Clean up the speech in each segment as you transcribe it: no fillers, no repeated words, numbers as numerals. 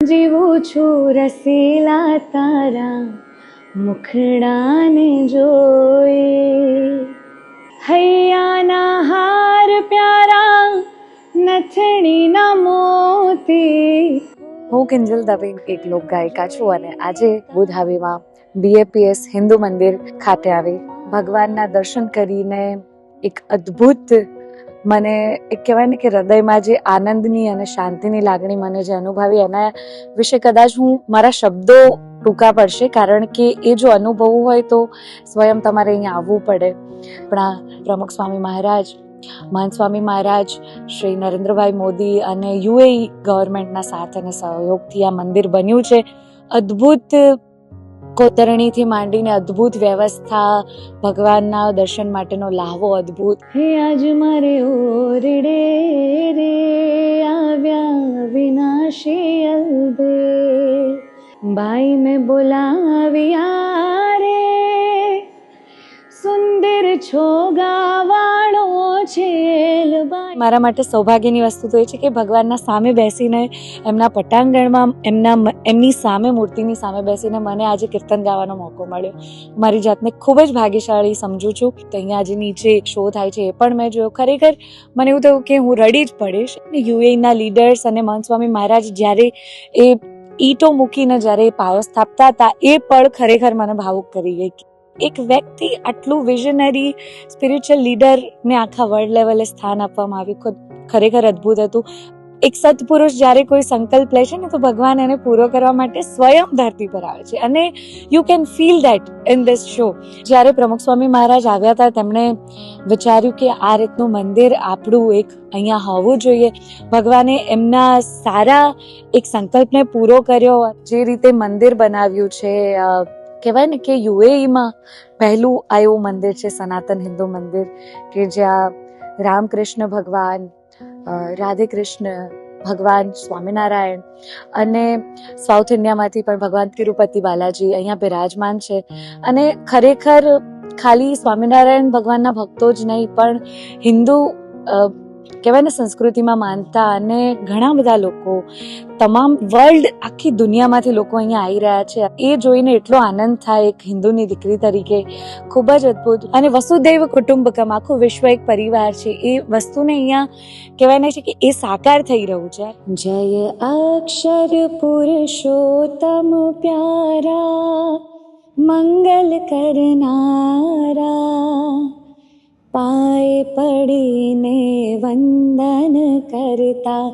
જીવું છું રસીલા તારા મુખડાને જોઈ. હૈયાના હાર પ્યારા નથણીના મોતી. હું કિંજલ દવે એક લોક ગાયિકા છું અને આજે બુધાવીમાં BAPS હિન્દુ મંદિર ખાતે આવી ભગવાનના દર્શન કરીને એક અદ્ભુત મને એક કહેવાય ને કે હૃદયમાં જે આનંદની અને શાંતિની લાગણી મને જે અનુભવી એના વિશે કદાચ હું મારા શબ્દો ટૂંકા પડશે, કારણ કે એ જો અનુભવવું હોય તો સ્વયં તમારે અહીંયા આવવું પડે. આપણા પ્રમુખ સ્વામી મહારાજ, મહંત સ્વામી મહારાજ, શ્રી નરેન્દ્રભાઈ મોદી અને UAE ગવર્મેન્ટના સાથ અને સહયોગથી આ મંદિર બન્યું છે. અદ્ભુત કોતરણીથી માંડીને અદ્ભુત વ્યવસ્થા, ભગવાનના દર્શન માટેનો લાહવો અદ્ભુત. હે આજ મારે ઓરડે રે આવ્યા વિનાશી અલબે, બાઈ મેં બોલાવ્યા રે સુંદર છોગાવાળો છે. મારા માટે સૌભાગ્યની વસ્તુ તો એ છે કે ભગવાનના સામે બેસીને એમના પટાંગણમાં એમની સામે મૂર્તિની સામે બેસીને મને આજે કીર્તન ગાવાનો મોકો મળ્યો. મારી જાતને ખૂબ જ ભાગ્યશાળી સમજું છું. તો અહીંયા આજે નીચે એક શો થાય છે એ પણ મેં જોયો. ખરેખર મને એવું થયું કે હું રડી જ પડીશ. UAEના લીડર્સ અને મહંત સ્વામી મહારાજ જ્યારે એ ઈંટો મૂકીને જ્યારે એ પાયો સ્થાપતા હતા એ પળ ખરેખર મને ભાવુક કરી ગઈ. એક વ્યક્તિ આટલું વિઝનરી સ્પિરિચ્યુઅલ લીડરને આખા વર્લ્ડ લેવલે સ્થાન આપવામાં આવ્યું, ખરેખર અદ્ભુત હતું. એક સત્પુરુષ જ્યારે કોઈ સંકલ્પ લે છે ને તો ભગવાન એને પૂરો કરવા માટે સ્વયં ધરતી પર આવે છે અને you can feel that in this show. જ્યારે પ્રમુખ સ્વામી મહારાજ આવ્યા હતા તેમણે વિચાર્યું કે આ રીતનું મંદિર આપણું એક અહીંયા હોવું જોઈએ. ભગવાને એમના સારા એક સંકલ્પને પૂરો કર્યો. જે રીતે મંદિર બનાવ્યું છે, કહેવાય ને કે UAEમાં પહેલું આવ્યું મંદિર છે સનાતન હિન્દુ મંદિર, કે જ્યાં રામકૃષ્ણ ભગવાન, રાધે કૃષ્ણ ભગવાન, સ્વામિનારાયણ અને સાઉથ ઇન્ડિયામાંથી પણ ભગવાન તિરુપતિ બાલાજી અહીંયા બિરાજમાન છે. અને ખરેખર ખાલી સ્વામિનારાયણ ભગવાનના ભક્તો જ નહીં પણ હિન્દુ કહેવાય ને સંસ્કૃતિમાં માનતા અને ઘણા બધા લોકો, તમામ વર્લ્ડ, આખી દુનિયામાંથી લોકો અહીંયા આવી રહ્યા છે. એ જોઈને એટલો આનંદ થાય એક હિન્દુની દીકરી તરીકે. ખૂબ જ અદ્ભુત. અને વસુધૈવ કુટુંબકમ, આખું વિશ્વ એક પરિવાર છે. એ વસ્તુને અહીંયા કહેવાય ને છે કે એ સાકાર થઈ રહ્યું છે. જય અક્ષર પુરુષોત્તમ પ્યારા મંગલ કરનારા, પાય પડીને વંદન કરતા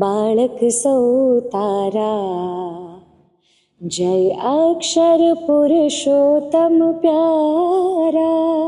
બાળક સૌ તારા. જય અક્ષર પુરુષોત્તમ પ્યારા.